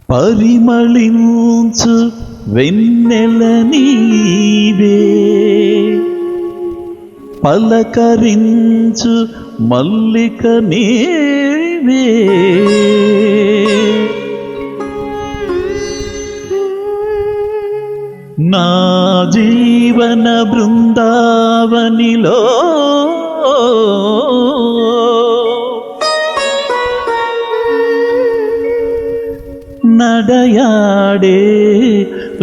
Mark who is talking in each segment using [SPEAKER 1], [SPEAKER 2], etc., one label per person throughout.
[SPEAKER 1] పరిమళించు వెన్నెల నీవే, పలకరించు మల్లిక నీవే, నా జీవన బృందావనిలో నడయాడే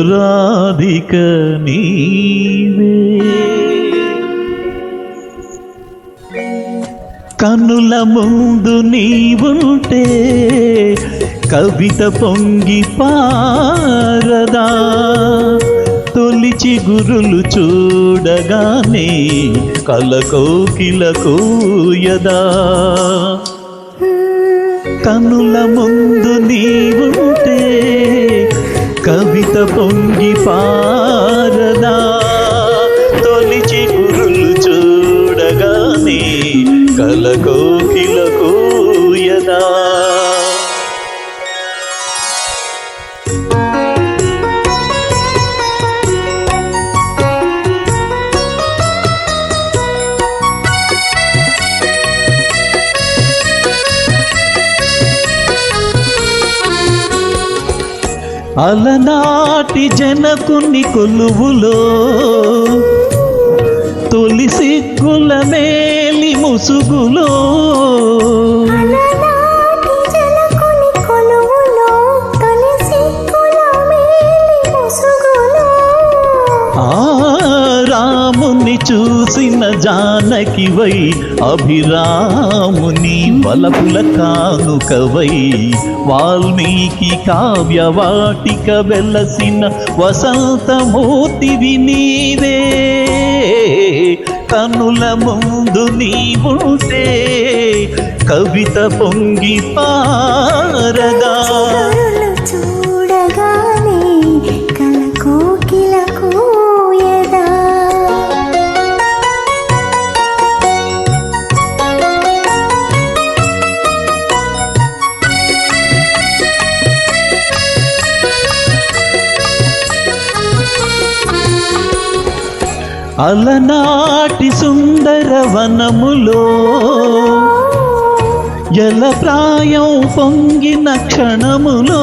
[SPEAKER 1] రాధిక నీవే. కనుల ముందు నీవుంటే కవిత పొంగి పారదా, తొలి చిగురులు చూడగానే కలకోకిల కూయదా. కనుల ముందు నీవుంటే కవిత పొంగి పారదా, తొలి చిగురులు చూడగానే కలకోకిల కూయదా. అలనాటి జనకుని కొలువులో తొలి సిగ్గుల మేలి ముసుగులో, రాముని చూసిన జానకివై, అభిరాముని వలపుల కానుకవై, వాల్మీకి కావ్యవాటిక వెలసిన వసంతమూర్తివి నీవే. కనుల ముందు నీవుంటే కవిత పొంగి పారగా,
[SPEAKER 2] చూడగానే కలకోకిల కూయదా.
[SPEAKER 1] అలనాటి సుందర వనములో జలప్రాయం పొంగిన క్షణములో,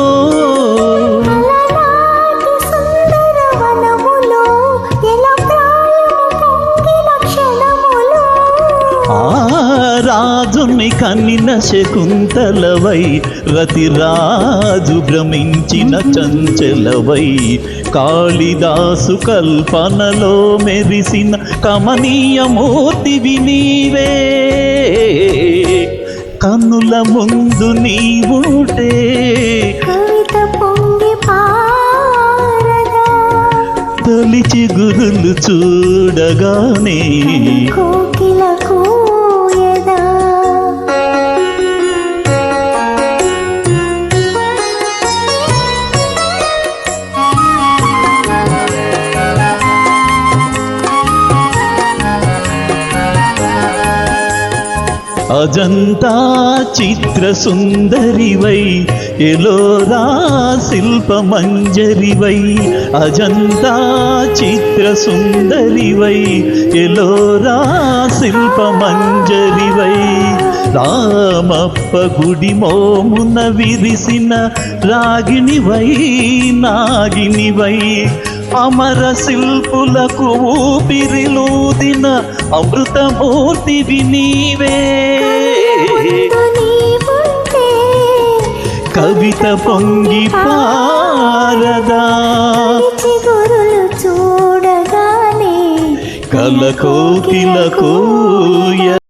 [SPEAKER 1] రాజుని కనిన శకుంతలవై, రతిరాజు భ్రమించిన చంచలవై, కాళిదాసు కల్పనలో మెరిసిన కమనీయమూర్తివి నీవే. కన్నుల ముందు నీవుంటే
[SPEAKER 2] కవిత పొంగి పారదా,
[SPEAKER 1] తొలి చిగురులు చూడగానే
[SPEAKER 2] కోకిల కూయదా.
[SPEAKER 1] అజంతా చిత్ర సుందరివై, ఎలోరా శిల్ప మంజరివై, అజంతా చిత్ర సుందరివై, ఎలోరా శిల్ప మంజరివై, రామప్ప గుడి మోమున విరిసిన రాగిణివై, నాగినివై, అమర శిల్పులకు ఊపిరిలూదిన అమృతమూర్తివి నీవే. కవిత పొంగి పారదా,
[SPEAKER 2] చిగురులు చూడగానే
[SPEAKER 1] కలకోకిల కూయ.